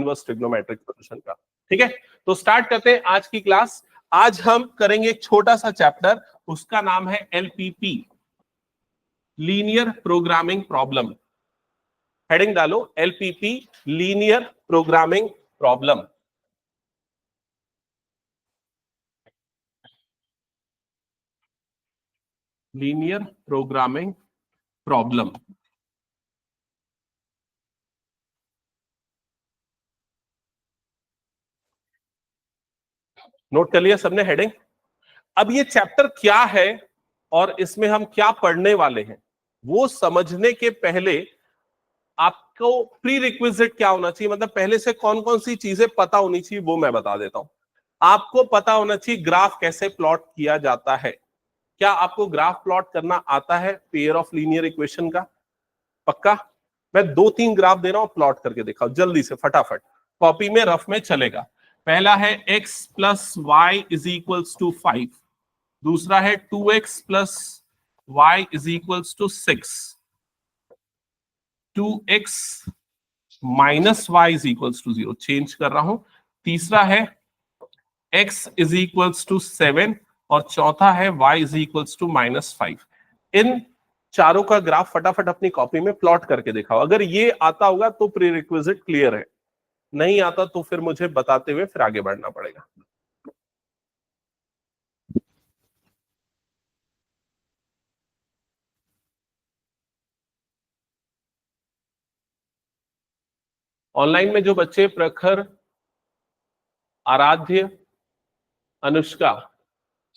Inverse trigonometric solution का। ठीक है, तो स्टार्ट करते हैं आज की क्लास। आज हम करेंगे एक छोटा सा चैप्टर, उसका नाम है LPP, linear programming problem. Heading डालो LPP, linear programming problem. Linear programming problem. Note कर लिया सबने हेडिंग? अब ये चैप्टर क्या है और इसमें हम क्या पढ़ने वाले हैं वो समझने के पहले आपको प्री रिक्विजिट क्या होना चाहिए, मतलब पहले से कौन कौन सी चीजें पता होनी चाहिए वो मैं बता देता हूं। आपको पता होना चाहिए ग्राफ कैसे प्लॉट किया जाता है। क्या आपको ग्राफ प्लॉट करना आता है पेयर ऑफ लीनियर इक्वेशन का? पक्का? मैं 2-3 ग्राफ दे रहा हूं, प्लॉट करके दिखाओ जल्दी से फटाफट, कॉपी में रफ में चलेगा। पहला है x plus y is equals to 5, दूसरा है 2x plus y is equals to 6, 2x minus y is equals to 0, change कर रहा हूं। तीसरा है x इज इक्वल्स टू 7 और चौथा है y इज इक्वल्स टू -5। इन चारों का ग्राफ फटाफट अपनी कॉपी में प्लॉट करके दिखाओ। अगर ये आता होगा तो प्री रिक्विजिट क्लियर है, नहीं आता तो फिर मुझे बताते हुए फिर आगे बढ़ना पड़ेगा। ऑनलाइन में जो बच्चे प्रखर, आराध्य, अनुष्का,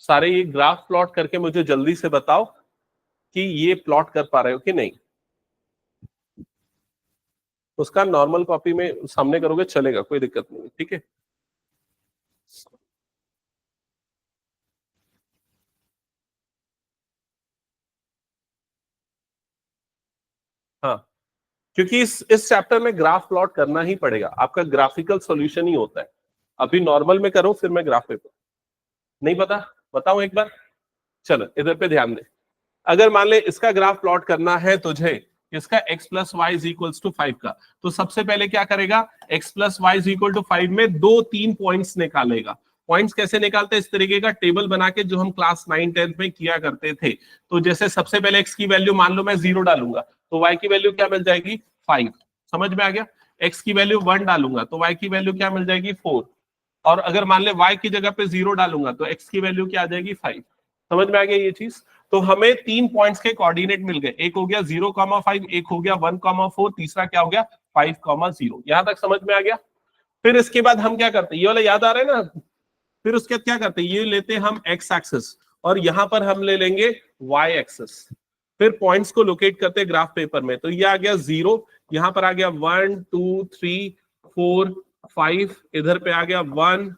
सारे ये ग्राफ प्लॉट करके मुझे जल्दी से बताओ कि ये प्लॉट कर पा रहे हो कि नहीं। उसका नॉर्मल कॉपी में सामने करोगे चलेगा, कोई दिक्कत नहीं, ठीक है। हाँ, क्योंकि इस चैप्टर में ग्राफ प्लॉट करना ही पड़ेगा, आपका ग्राफिकल सॉल्यूशन ही होता है। अभी नॉर्मल में करो फिर मैं ग्राफ पे। नहीं पता? बताऊं एक बार? चलो इधर पे ध्यान दे। अगर मान ले इसका ग्राफ प्लॉट करना है तुझे, इसका x plus y is equals to 5 का, तो सबसे पहले क्या करेगा, x plus y is equal to 5 में 2-3 पॉइंट्स निकालेगा। पॉइंट्स कैसे निकालते हैं? इस तरीके का टेबल बना के, जो हम क्लास 9-10 में किया करते थे। तो जैसे सबसे पहले x की वैल्यू मान लो मैं 0 डालूंगा तो y की वैल्यू क्या मिल जाएगी? 5। समझ में आ गया? x की वैल्यू 1 डालूंगा तो y की वैल्यू क्या मिल जाएगी? 4। और अगर मान ले y की जगह पे 0 डालूंगा तो x की वैल्यू क्या आ जाएगी? 5। समझ में आ गया ये चीज? तो हमें 3 पॉइंट्स के कोऑर्डिनेट मिल गए, एक हो गया 0,5, एक हो गया 1,4, तीसरा क्या हो गया 5,0। यहां तक समझ में आ गया? फिर इसके बाद हम क्या करते हैं, ये वाला याद आ रहा है ना? फिर उसके बाद क्या करते हैं, ये लेते हैं हम एक्स एक्सिस और यहां पर हम ले लेंगे वाई एक्सिस। फिर पॉइंट्स को लोकेट करते हैं ग्राफ पेपर में, तो ये आ गया 0, यहां पर आ गया 1 2 3 4 5, इधर पे आ गया 1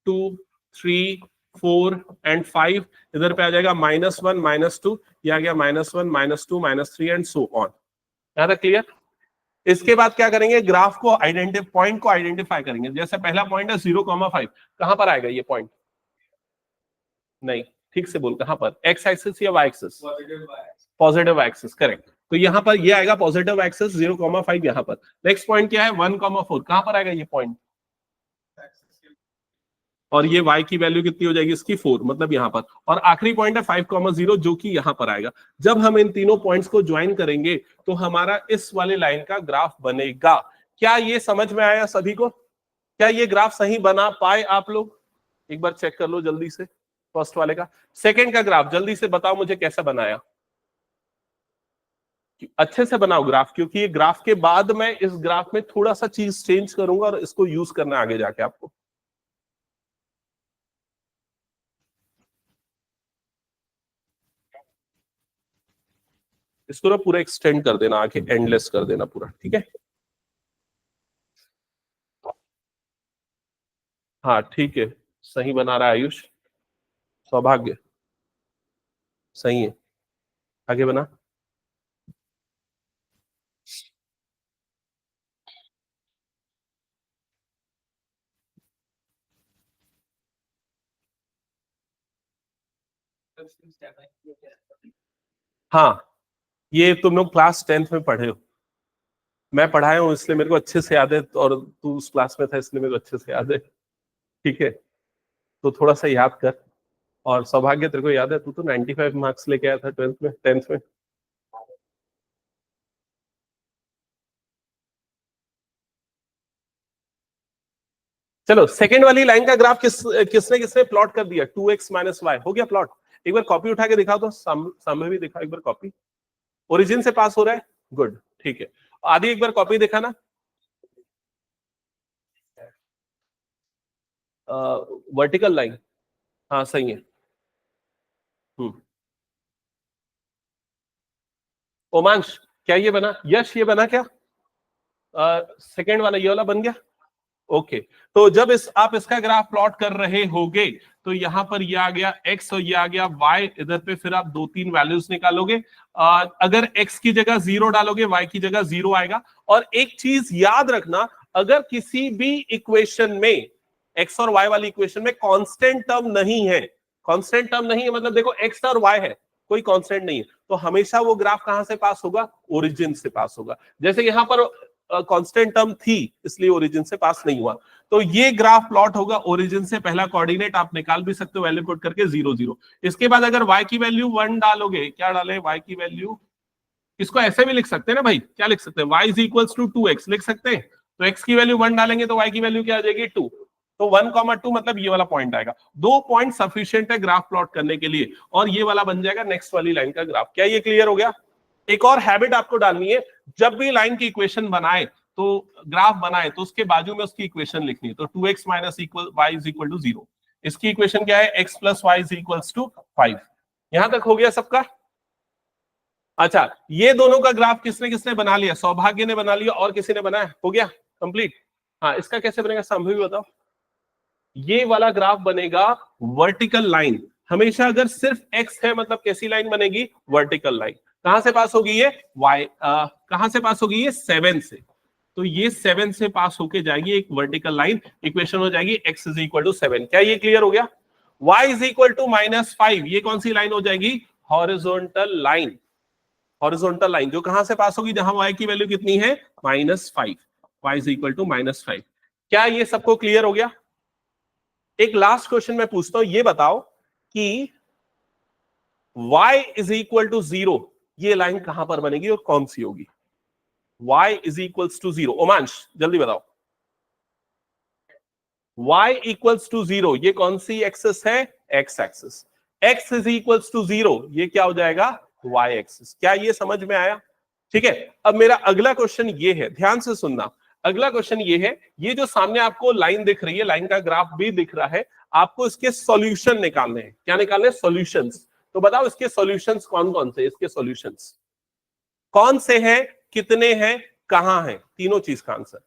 2 3 4 एंड 5, इधर पे आ जाएगा -1 -2, ये आ गया -1 -2 -3 एंड सो ऑन। यहां तक क्लियर? इसके बाद क्या करेंगे, ग्राफ को पॉइंट को आइडेंटिफाई करेंगे। जैसे पहला पॉइंट है 0,5, कहां पर आएगा ये पॉइंट? नहीं, ठीक से बोल, कहां पर? एक्स एक्सिस या y axis? Positive axis, correct. तो यहां पर ये आएगा पॉजिटिव एक्सिस 0,5 यहां पर। नेक्स्ट पॉइंट क्या है? 1,4, कहां पर आएगा ये पॉइंट? और ये y की वैल्यू कितनी हो जाएगी इसकी? 4, मतलब यहां पर। और आखिरी पॉइंट है 5,0 जो कि यहां पर आएगा। जब हम इन तीनों पॉइंट्स को ज्वाइन करेंगे तो हमारा इस वाले लाइन का ग्राफ बनेगा। क्या ये समझ में आया सभी को? क्या ये ग्राफ सही बना पाए आप लोग? एक बार चेक कर लो जल्दी से, फर्स्ट वाले का। सेकंड का ग्राफ जल्दी से बताओ मुझे कैसा बनाया। अच्छे से बनाओ ग्राफ, क्योंकि ये ग्राफ के बाद मैं इस ग्राफ में थोड़ा सा चीज चेंज करूंगा और इसको यूज करना आगे जाके आपको। इसको ना पूरा एक्सटेंड कर देना, आगे एंडलेस कर देना पूरा, ठीक है? हाँ ठीक है, सही बना रहा है आयुष, सौभाग्य, सही है। आगे बना। हाँ, ये तुम लोग क्लास 10th में पढ़े हो, मैं पढ़ाया हूँ इसलिए मेरे को अच्छे से याद है, और तू उस क्लास में था इसलिए मेरे को अच्छे से याद है। ठीक है, तो थोड़ा सा याद कर। और सौभाग्य तेरे को याद है, तू तो 95 मार्क्स लेके आया था 12th में, 10th में। चलो, सेकंड वाली लाइन का ग्राफ किसने किसने प्लॉट कर दिया? 2x माइनस वाई हो गया प्लॉट। एक बार कॉपी उठा के दिखा दो, सामने भी दिखा एक बार कॉपी। ओरिजिन से पास हो रहा है, गुड, ठीक है। आदि एक बार कॉपी दिखाना। वर्टिकल लाइन, हाँ सही है। ओमांश, क्या ये बना? यश, ये बना क्या? सेकेंड वाला ये वाला बन गया। ओके, तो जब आप इसका ग्राफ प्लॉट कर रहे होगे तो यहां पर ये आ गया x और ये आ गया y। इधर पे फिर आप 2-3 वैल्यूज निकालोगे। अगर x की जगह 0 डालोगे, y की जगह 0 आएगा। और एक चीज याद रखना, अगर किसी भी इक्वेशन में, x और y वाली इक्वेशन में कांस्टेंट टर्म नहीं है, कांस्टेंट टर्म नहीं है मतलब देखो x और y है, कोई कांस्टेंट नहीं है, तो हमेशा वो ग्राफ कहां से पास होगा? ओरिजिन से पास होगा। जैसे यहां पर कांस्टेंट टर्म थी इसलिए ओरिजिन से पास नहीं हुआ, तो ये ग्राफ प्लॉट होगा ओरिजिन से। पहला कोऑर्डिनेट आप निकाल भी सकते हो वैल्यू पुट करके 0 0। इसके बाद अगर y की वैल्यू 1 डालोगे, क्या डाले? y की वैल्यू, इसको ऐसे भी लिख सकते हैं ना भाई, क्या लिख सकते हैं? y is equals to 2x लिख सकते हैं। तो x की वैल्यू 1 डालेंगे तो y की वैल्यू क्या आ जाएगी? 2। तो 1,2 मतलब ये वाला पॉइंट आएगा। 2 पॉइंट सफिशिएंट है ग्राफ प्लॉट करने के लिए, और ये वाला बन जाएगा नेक्स्ट वाली लाइन का ग्राफ। क्या ये क्लियर हो गया? एक और हैबिट आपको डालनी है, जब भी लाइन की इक्वेशन बनाए तो ग्राफ बनाए तो उसके बाजू में उसकी इक्वेशन लिखनी है। तो 2x minus equal y is equal to 0, इसकी इक्वेशन क्या है? x plus y is equals to 5। यहां तक हो गया सबका? अच्छा, ये दोनों का ग्राफ किसने किसने बना लिया? सौभाग्य ने बना लिया, और किसी ने बनाया? हो गया कंप्लीट। हाँ, इसका कैसे बनेगा संभव बताओ। ये वाला ग्राफ बनेगा वर्टिकल लाइन। हमेशा अगर सिर्फ x है मतलब कैसी लाइन बनेगी? Vertical line. कहां से पास होगी ये? y। कहां से पास होगी ये? 7 से। तो ये 7 से पास होके जाएगी एक वर्टिकल लाइन। इक्वेशन हो जाएगी x इज इक्वल टू 7। क्या ये क्लियर हो गया? y इज इक्वल टू -5, ये कौन सी लाइन हो जाएगी? Horizontal line. हॉरिजॉन्टल लाइन जो कहां से पास होगी? जहां y की वैल्यू कितनी है? -5। y is equal to -5। क्या ये सबको क्लियर हो गया? एक लास्ट क्वेश्चन मैं पूछता हूं, ये बताओ कि y इज इक्वल टू 0 ये लाइन कहां पर बनेगी और कौन सी होगी? y is equals to 0, Omansh जल्दी बताओ। y इक्वल्स टू 0 ये कौन सी एक्सिस है? x axis. x is equals to 0 ये क्या हो जाएगा? y axis. क्या ये समझ में आया? ठीक है, अब मेरा अगला क्वेश्चन ये है, ध्यान से सुनना। अगला क्वेश्चन ये है, ये जो सामने आपको लाइन दिख रही है, लाइन का ग्राफ भी दिख रहा है, आपको इसके सॉल्यूशन निकालने हैं। क्या निकालने? सॉल्यूशंस। तो बताओ इसके सॉल्यूशंस कौन कौन से? इसके सॉल्यूशंस कौन से हैं, कितने हैं, कहां हैं? तीनों चीज का आंसर।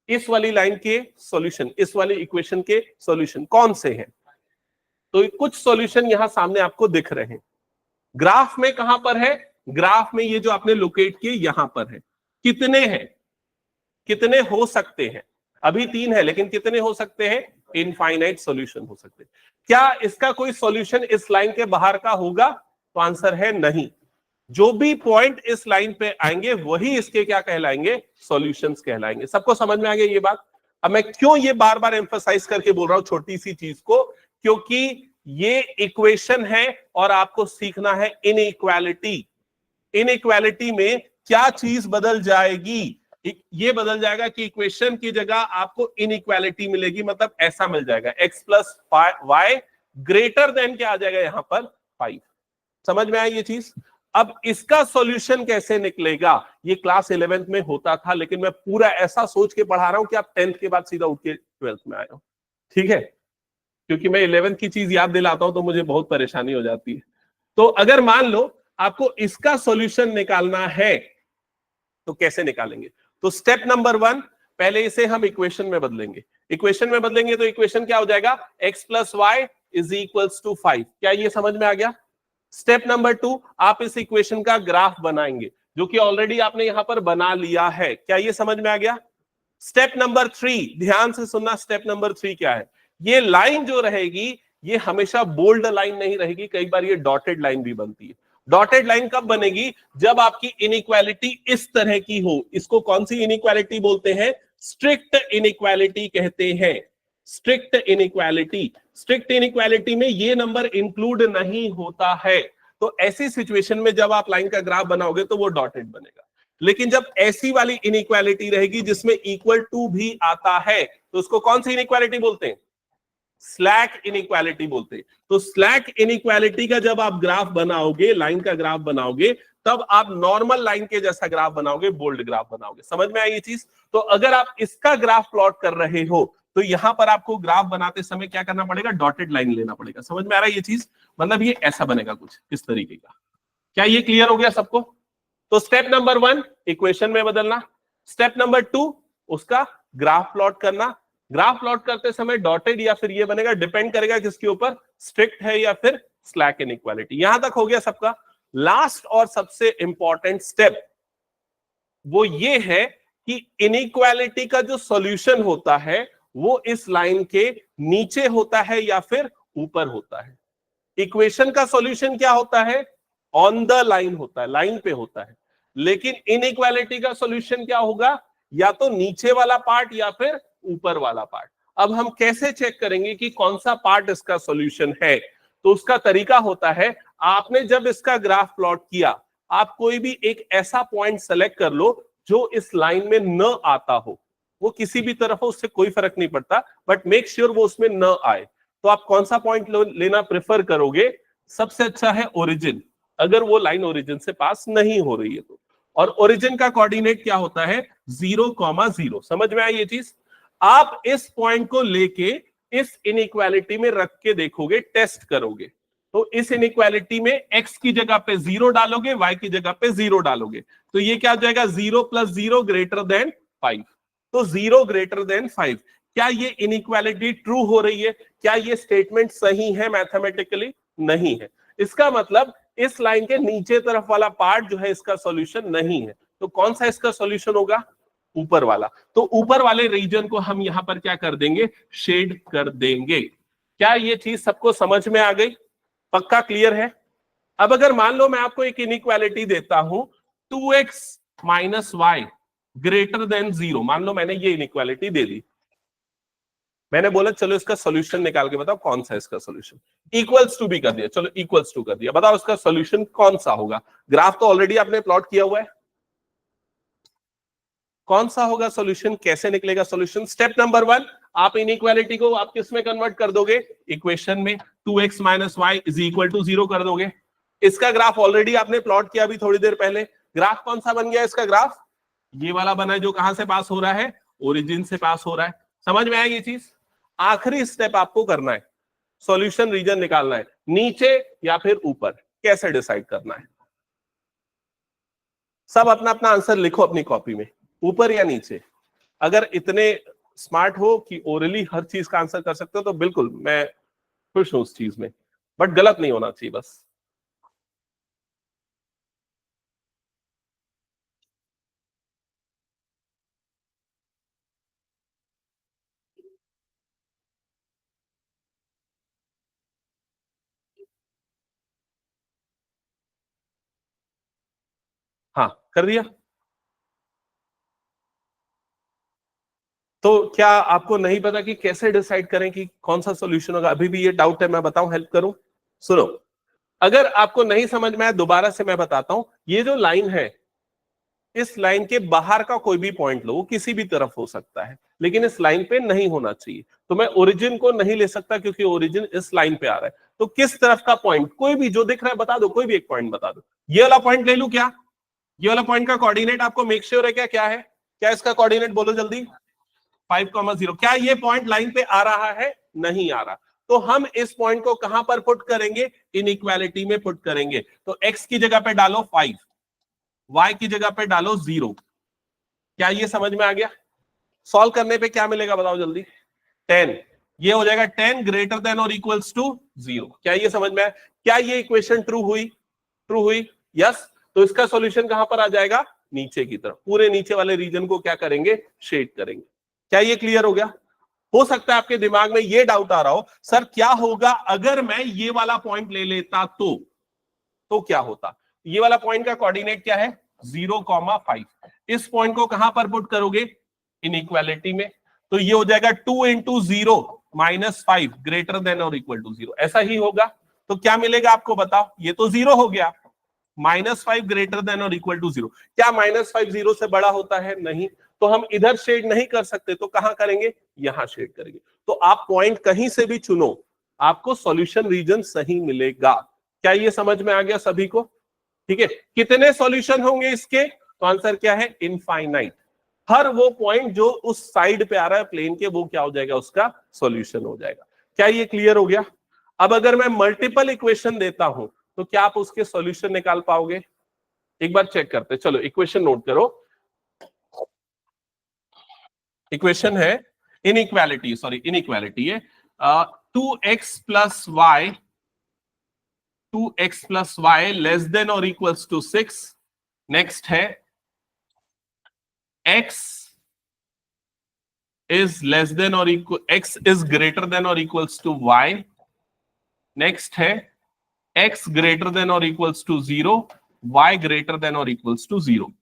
इस वाली लाइन के सॉल्यूशन, इस वाली इक्वेशन के सॉल्यूशन कौन से हैं? तो कुछ सॉल्यूशन यहां सामने आपको दिख रहे हैं। ग्राफ में कहां पर है? ग्राफ में ये जो आपने लोकेट किए यहां पर है। कितने हैं? कितने हो सकते हैं? अभी 3 है, लेकिन कितने हो सकते हैं? इनफाइनाइट सॉल्यूशन हो सकते हैं। क्या इसका कोई सॉल्यूशन इस लाइन के बाहर का होगा? तो आंसर है नहीं। जो भी पॉइंट इस लाइन पे आएंगे वही इसके क्या कहलाएंगे? सॉल्यूशंस कहलाएंगे। सबको समझ में आ गया ये बात? अब मैं क्यों ये बार बार एम्फसाइज करके बोल रहा हूं छोटी सी चीज को, क्योंकि ये इक्वेशन है और आपको सीखना है इनइक्वालिटी। इनइक्वालिटी में क्या चीज बदल जाएगी? ये बदल जाएगा कि इक्वेशन की जगह आपको इनइक्वालिटी मिलेगी, मतलब ऐसा मिल जाएगा x plus y greater than क्या आ जाएगा यहां पर? 5। समझ में आया ये चीज? अब इसका सॉल्यूशन कैसे निकलेगा? ये क्लास 11th में होता था, लेकिन मैं पूरा ऐसा सोच के पढ़ा रहा हूं कि आप 10th के बाद सीधा उठ के 12th में आए हो। ठीक है, क्योंकि मैं 11th की चीज याद दिलाता हूं तो मुझे बहुत परेशानी हो जाती है। तो अगर मान लो आपको इसका सॉल्यूशन निकालना है तो कैसे निकालेंगे? तो स्टेप नंबर 1, पहले इसे हम इक्वेशन में बदलेंगे। इक्वेशन में बदलेंगे तो इक्वेशन क्या हो जाएगा? x plus y is equals to 5। क्या ये समझ में आ गया? स्टेप नंबर 2, आप इस इक्वेशन का ग्राफ बनाएंगे, जो कि ऑलरेडी आपने यहां पर बना लिया है। क्या ये समझ में आ गया? स्टेप नंबर 3, ध्यान से सुनना। स्टेप नंबर 3 क्या है? ये लाइन जो रहेगी ये हमेशा बोल्ड लाइन नहीं रहेगी, कई बार ये डॉटेड लाइन भी बनती है। डॉटेड लाइन कब बनेगी? जब आपकी इनइक्वालिटी इस तरह की हो। इसको कौन सी इनइक्वालिटी बोलते हैं? स्ट्रिक्ट इनइक्वालिटी कहते हैं। Strict inequality. स्ट्रिक्ट इनइक्वालिटी में ये नंबर इंक्लूड नहीं होता है। तो ऐसी सिचुएशन में जब आप लाइन का ग्राफ बनाओगे तो वो डॉटेड बनेगा। लेकिन जब ऐसी वाली इनइक्वालिटी रहेगी जिसमें इक्वल टू भी आता है, तो उसको कौन सी इनइक्वालिटी बोलते हैं? स्लैक इनइक्वालिटी बोलते हैं। तो स्लैक इनइक्वालिटी का जब आप ग्राफ बनाओगे, लाइन का ग्राफ बनाओगे, तब आप नॉर्मल लाइन के जैसा ग्राफ बनाओगे, बोल्ड ग्राफ बनाओगे। समझ में आई ये चीज? तो अगर आप इसका ग्राफ प्लॉट कर रहे हो तो यहां पर आपको ग्राफ बनाते समय क्या करना पड़ेगा? डॉटेड लाइन लेना पड़ेगा। समझ में आ रहा है ये चीज? मतलब ये ऐसा बनेगा कुछ इस तरीके का। क्या ये क्लियर हो गया सबको? तो स्टेप नंबर 1 इक्वेशन में बदलना, स्टेप नंबर 2 उसका ग्राफ प्लॉट करना। ग्राफ प्लॉट करते समय डॉटेड या फिर ये बनेगा, डिपेंड करेगा किसके ऊपर, स्ट्रिक्ट है या फिर स्लैक इनइक्वालिटी। यहां तक हो गया सबका। लास्ट और सबसे इंपॉर्टेंट स्टेप वो ये है कि इनइक्वालिटी का जो सॉल्यूशन होता है वो इस लाइन के नीचे होता है या फिर ऊपर होता है। इक्वेशन का सॉल्यूशन क्या होता है? ऑन द लाइन होता है, लाइन पे होता है। लेकिन इनइक्वालिटी का सॉल्यूशन क्या होगा? या तो नीचे वाला पार्ट या फिर ऊपर वाला पार्ट। अब हम कैसे चेक करेंगे कि कौन सा पार्ट इसका सॉल्यूशन है? तो उसका तरीका होता है, आपने जब इसका ग्राफ प्लॉट किया, आप कोई भी एक ऐसा पॉइंट सेलेक्ट कर लो जो इस लाइन में न आता हो। वो किसी भी तरफ हो, उससे कोई फर्क नहीं पड़ता, बट मेक श्योर वो उसमें न आए। तो आप कौन सा पॉइंट लेना प्रेफर करोगे? सबसे अच्छा है ओरिजिन, अगर वो लाइन ओरिजिन से पास नहीं हो रही है तो। और ओरिजिन का कोऑर्डिनेट क्या होता है? 0,0। समझ में आई ये चीज? आप इस पॉइंट को लेके इस इनइक्वालिटी में रख के देखोगे, टेस्ट करोगे। तो इस इनइक्वालिटी में x की जगह पे 0 डालोगे, y की जगह पे 0 डालोगे, तो ये क्या हो जाएगा? 0 + 0 > 5। तो 0 > 5। क्या ये इनइक्वालिटी ट्रू हो रही है? क्या ये स्टेटमेंट सही है मैथमेटिकली? नहीं है। इसका मतलब इस लाइन के नीचे तरफ वाला पार्ट जो है इसका सॉल्यूशन नहीं है। तो कौन सा इसका सॉल्यूशन होगा? ऊपर वाला। तो ऊपर वाले रीजन को हम यहां पर क्या कर देंगे? शेड कर देंगे। क्या ये चीज सबको समझ में आ गई? पक्का क्लियर है? अब अगर मान लो मैं आपको एक इनइक्वालिटी देता हूं 2x - y > 0, मान लो मैंने ये इनइक्वालिटी दे दी। मैंने बोला चलो इसका सॉल्यूशन निकाल के बताओ कौन सा इसका सॉल्यूशन। इक्वल्स टू भी कर दिया, चलो इक्वल्स टू कर दिया, बताओ इसका सॉल्यूशन कौन सा होगा? ग्राफ तो ऑलरेडी आपने प्लॉट किया हुआ है, कौन सा होगा सॉल्यूशन? कैसे निकलेगा सॉल्यूशन? स्टेप नंबर 1, आप इनइक्वालिटी को आप किस में कन्वर्ट कर दोगे? इक्वेशन में। 2x - y = 0 कर दोगे। इसका ग्राफ ऑलरेडी आपने प्लॉट किया अभी थोड़ी देर पहले। ग्राफ कौन सा बन गया इसका? ग्राफ ये वाला बना है जो कहां से पास हो रहा है? ओरिजिन से पास हो रहा है। समझ में आएगी ये चीज? आखिरी स्टेप आपको करना है, सॉल्यूशन रीजन निकालना है, नीचे या फिर ऊपर, कैसे डिसाइड करना है? सब अपना अपना आंसर लिखो अपनी कॉपी में, ऊपर या नीचे। अगर इतने स्मार्ट हो कि ओरली हर चीज का आंसर कर सकते हो तो बिल्कुल मैं खुश हूं उस चीज में, बट गलत नहीं होना चाहिए बस। हाँ, कर दिया। तो क्या आपको नहीं पता कि कैसे डिसाइड करें कि कौन सा सॉल्यूशन होगा? अभी भी ये डाउट है, मैं बताऊं, हेल्प करूं? सुनो, अगर आपको नहीं समझ में आया दोबारा से मैं बताता हूं। ये जो लाइन है, इस लाइन के बाहर का कोई भी पॉइंट लो, वो किसी भी तरफ हो सकता है, लेकिन इस लाइन पे नहीं होना चाहिए। तो मैं ओरिजिन को नहीं ले सकता क्योंकि ओरिजिन इस लाइन पे आ रहा है। तो किस तरफ का पॉइंट, कोई भी जो दिख रहा है बता दो, कोई भी एक पॉइंट बता दो। ये वाला पॉइंट ले लूं क्या? ये वाला पॉइंट का कोऑर्डिनेट आपको मेक श्योर है क्या? क्या है? क्या इसका कोऑर्डिनेट बोलो जल्दी? 5,0। क्या ये पॉइंट लाइन पे आ रहा है? नहीं आ रहा। तो हम इस पॉइंट को कहां पर पुट करेंगे? इनइक्वालिटी में पुट करेंगे। तो x की जगह पे डालो 5, y की जगह पे डालो 0। क्या ये समझ में आ गया? सॉल्व करने पे क्या मिलेगा बताओ जल्दी? 10। ये हो जाएगा 10 > 0। क्या ये समझ में आया? क्या ये इक्वेशन ट्रू हुई? ट्रू हुई, यस। तो इसका सॉल्यूशन कहां पर आ जाएगा? नीचे की तरफ। पूरे नीचे वाले रीजन को क्या करेंगे? शेड करेंगे। क्या ये क्लियर हो गया? हो सकता है आपके दिमाग में ये डाउट आ रहा हो, सर क्या होगा अगर मैं ये वाला पॉइंट ले लेता तो? तो क्या होता? ये वाला पॉइंट का कोऑर्डिनेट क्या है? 0,5। इस पॉइंट को कहां पर पुट करोगे? इनइक्वालिटी में। तो ये हो जाएगा 2 इंटू 0 -5 ग्रेटर देन और इक्वल टू 0। ऐसा ही होगा। तो क्या मिलेगा आपको बताओ? ये तो 0 हो गया। -5 ग्रेटर देन और इक्वल टू 0। क्या -5 0 से बड़ा होता है? नहीं। तो हम इधर शेड नहीं कर सकते, तो कहां करेंगे? यहां शेड करेंगे। तो आप पॉइंट कहीं से भी चुनो, आपको सॉल्यूशन रीजन सही मिलेगा। क्या ये समझ में आ गया सभी को? ठीक है। कितने सॉल्यूशन होंगे इसके? तो आंसर क्या है? इनफाइनाइट। हर वो पॉइंट जो उस साइड पे आ रहा है प्लेन के, वो क्या हो जाएगा? उसका सॉल्यूशन हो जाएगा। क्या ये क्लियर हो गया? अब अगर मैं मल्टीपल इक्वेशन देता हूं, तो क्या आप उसके सॉल्यूशन निकाल पाओगे? एक बार चेक करते हैं। चलो इक्वेशन नोट करो। इक्वेशन है इनइक्वालिटी, सॉरी इनइक्वालिटी है 2x+y, 2x+y लेस देन और इक्वल्स टू 6। नेक्स्ट है x इज लेस देन और equal, x is greater than और इक्वल्स टू y। नेक्स्ट है x ग्रेटर देन और equals to 0, y greater than और equals to 0।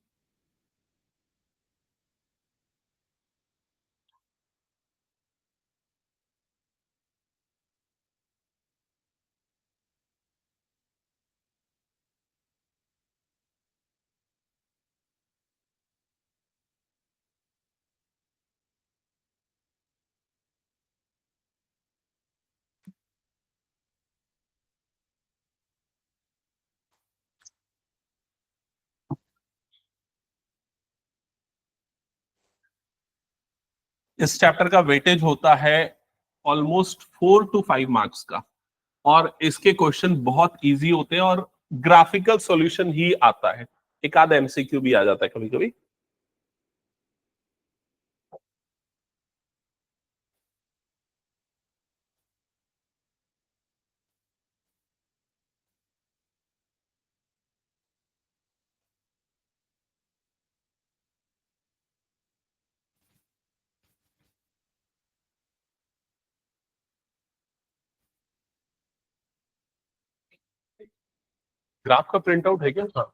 इस chapter का weightage होता है ऑलमोस्ट 4 to 5 मार्क्स का, और इसके क्वेश्चन बहुत इजी होते हैं और ग्राफिकल सॉल्यूशन ही आता है। एक आधा एमसीक्यू भी आ जाता है कभी कभी। ग्राफ का प्रिंट आउट है क्या? हाँ।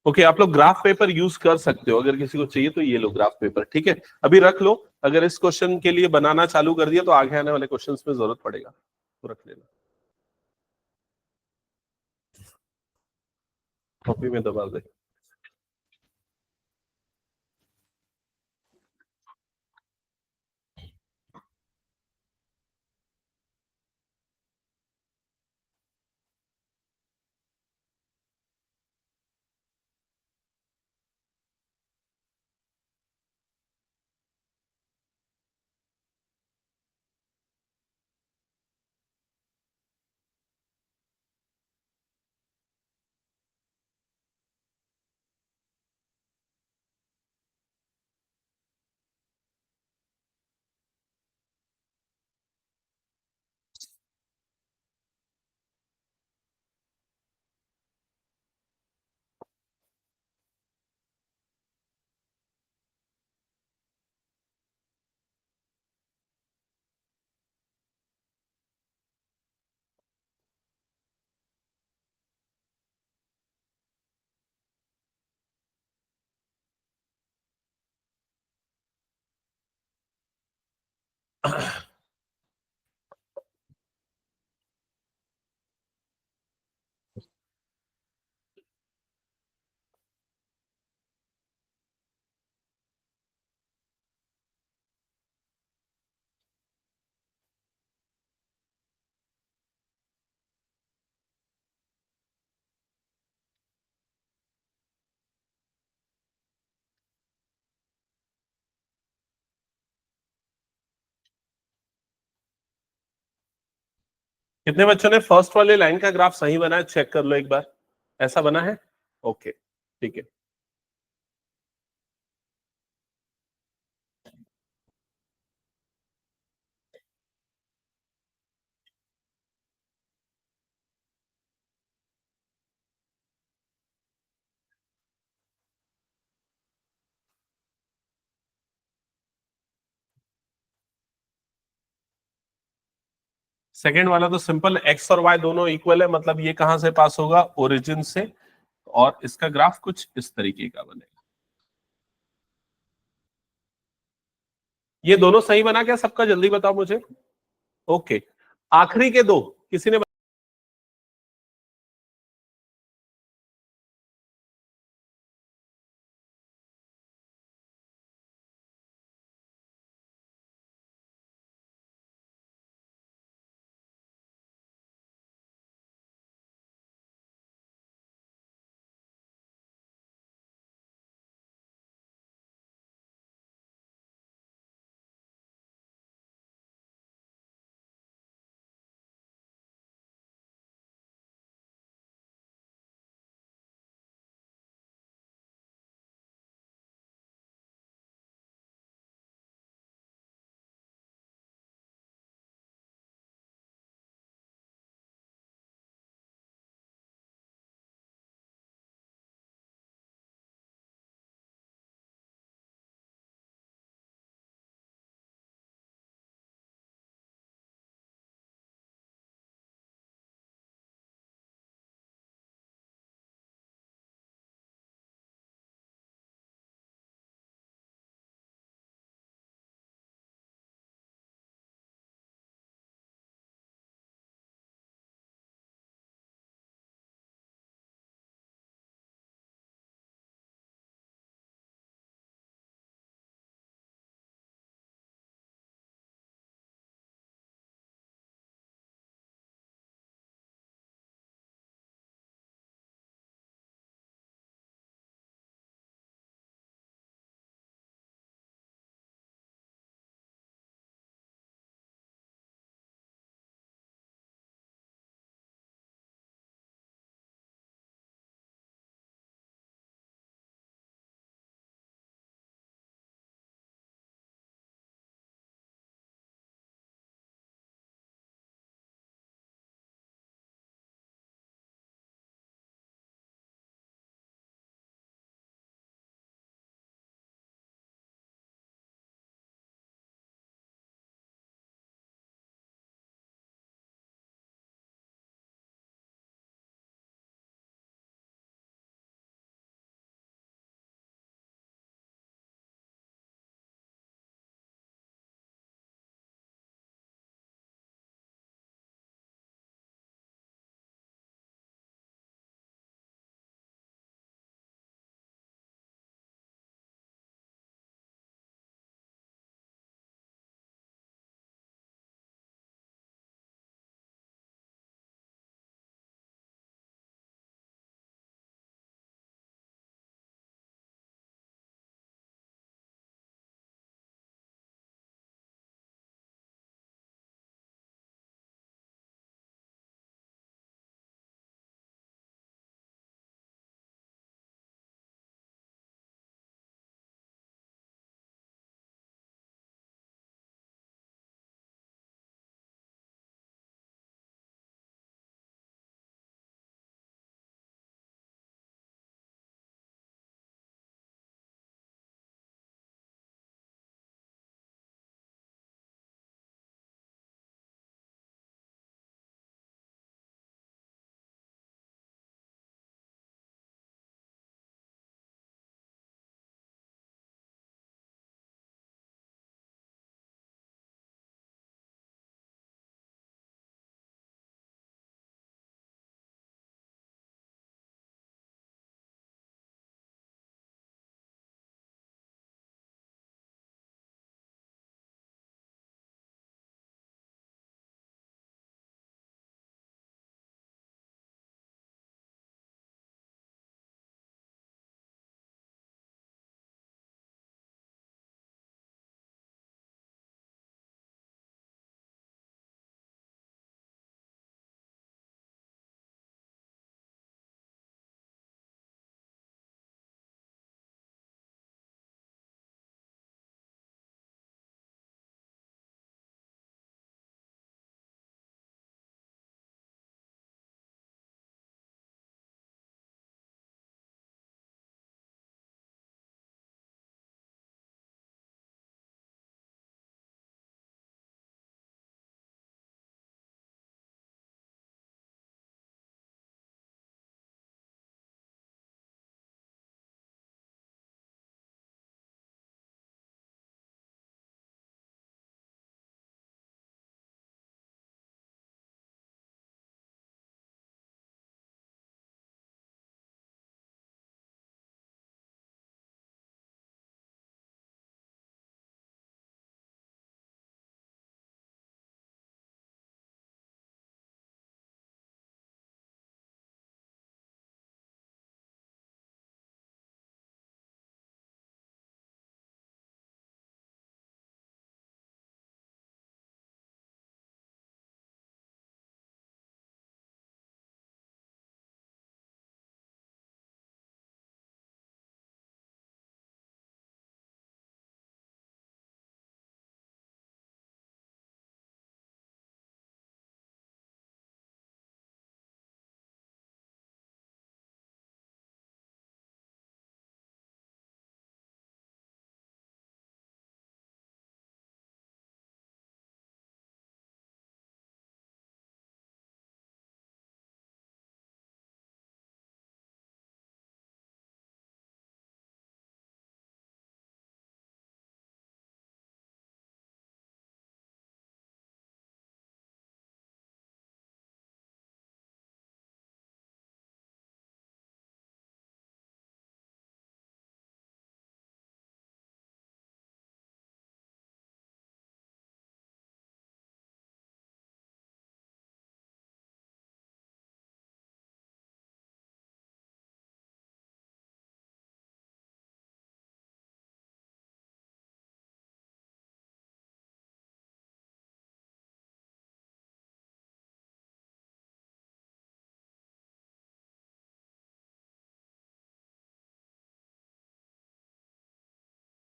ओके, आप लोग ग्राफ पेपर यूज कर सकते हो, अगर किसी को चाहिए तो ये लो ग्राफ पेपर। ठीक है, अभी रख लो। अगर इस क्वेश्चन के लिए बनाना चालू कर दिया तो आगे आने वाले क्वेश्चंस में जरूरत पड़ेगा, तो रख लेना। कॉपी में दबा दे। कितने बच्चों ने फर्स्ट वाले लाइन का ग्राफ सही बना है? चेक कर लो एक बार। ऐसा बना है? ओके, ठीक है। सेकेंड वाला तो सिंपल, एक्स और वाई दोनों इक्वल है, मतलब ये कहां से पास होगा, ओरिजिन से, और इसका ग्राफ कुछ इस तरीके का बनेगा। ये दोनों सही बना क्या सबका, जल्दी बताओ मुझे। ओके, आखिरी के दो किसी ने